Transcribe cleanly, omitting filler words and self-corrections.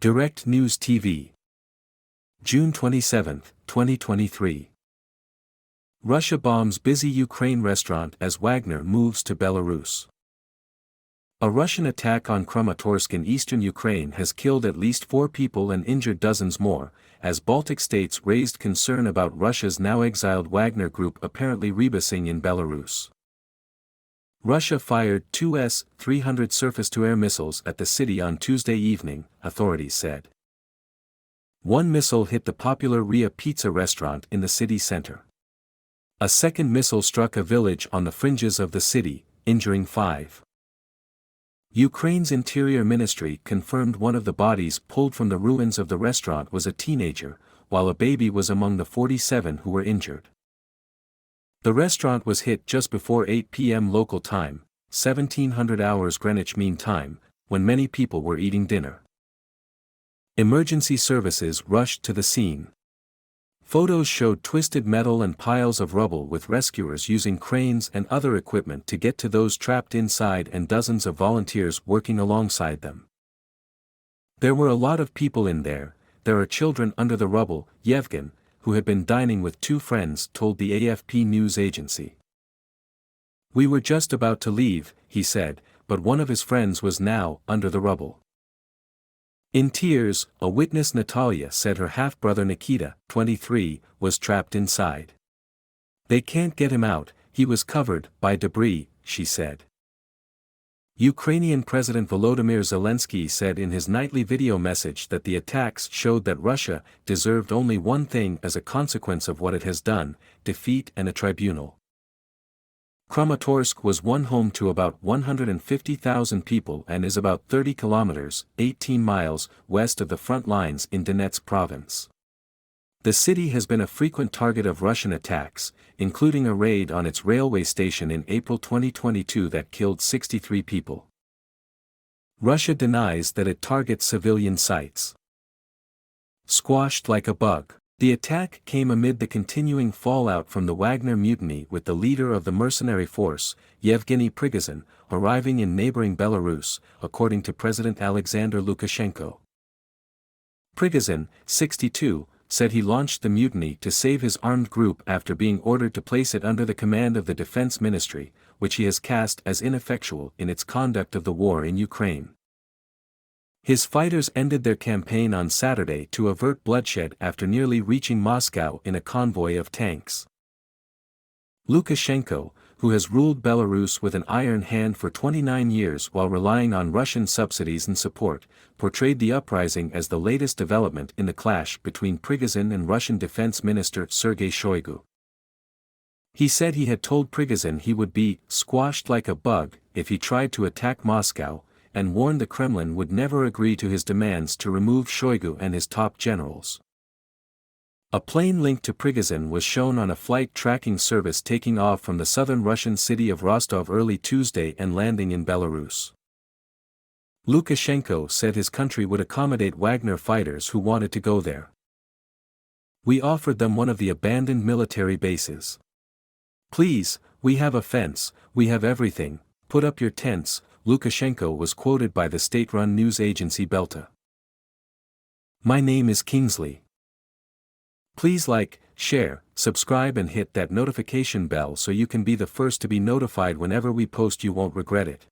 Direct News TV. June 27, 2023. Russia bombs busy Ukraine restaurant as Wagner moves to Belarus. A Russian attack on Kramatorsk in eastern Ukraine has killed at least 4 people and injured dozens more, as Baltic states raised concern about Russia's now-exiled Wagner group apparently rebasing in Belarus. Russia fired 2 S-300 surface-to-air missiles at the city on Tuesday evening, authorities said. One missile hit the popular Ria Pizza restaurant in the city center. A second missile struck a village on the fringes of the city, injuring 5. Ukraine's Interior Ministry confirmed one of the bodies pulled from the ruins of the restaurant was a teenager, while a baby was among the 47 who were injured. The restaurant was hit just before 8 p.m. local time, 1700 hours Greenwich Mean Time, when many people were eating dinner. Emergency services rushed to the scene. Photos showed twisted metal and piles of rubble with rescuers using cranes and other equipment to get to those trapped inside and dozens of volunteers working alongside them. There were a lot of people in there. There are children under the rubble, Yevgen, who had been dining with 2 friends, told the AFP news agency. We were just about to leave, he said, but one of his friends was now under the rubble. In tears, a witness Natalia said her half-brother Nikita, 23, was trapped inside. They can't get him out, he was covered by debris, she said. Ukrainian President Volodymyr Zelensky said in his nightly video message that the attacks showed that Russia deserved only one thing as a consequence of what it has done: defeat and a tribunal. Kramatorsk was one home to about 150,000 people and is about 30 kilometers, 18 miles, west of the front lines in Donetsk province. The city has been a frequent target of Russian attacks, including a raid on its railway station in April 2022 that killed 63 people. Russia denies that it targets civilian sites. Squashed like a bug. The attack came amid the continuing fallout from the Wagner mutiny, with the leader of the mercenary force, Yevgeny Prigozhin, arriving in neighboring Belarus, according to President Alexander Lukashenko. Prigozhin, 62, said he launched the mutiny to save his armed group after being ordered to place it under the command of the Defense Ministry, which he has cast as ineffectual in its conduct of the war in Ukraine. His fighters ended their campaign on Saturday to avert bloodshed after nearly reaching Moscow in a convoy of tanks. Lukashenko, who has ruled Belarus with an iron hand for 29 years while relying on Russian subsidies and support, portrayed the uprising as the latest development in the clash between Prigozhin and Russian Defense Minister Sergei Shoigu. He said he had told Prigozhin he would be squashed like a bug if he tried to attack Moscow, and warned the Kremlin would never agree to his demands to remove Shoigu and his top generals. A plane linked to Prigozhin was shown on a flight tracking service taking off from the southern Russian city of Rostov early Tuesday and landing in Belarus. Lukashenko said his country would accommodate Wagner fighters who wanted to go there. We offered them one of the abandoned military bases. Please, we have a fence, we have everything, put up your tents, Lukashenko was quoted by the state-run news agency Belta. My name is Kingsley. Please like, share, subscribe and hit that notification bell so you can be the first to be notified whenever we post. You won't regret it.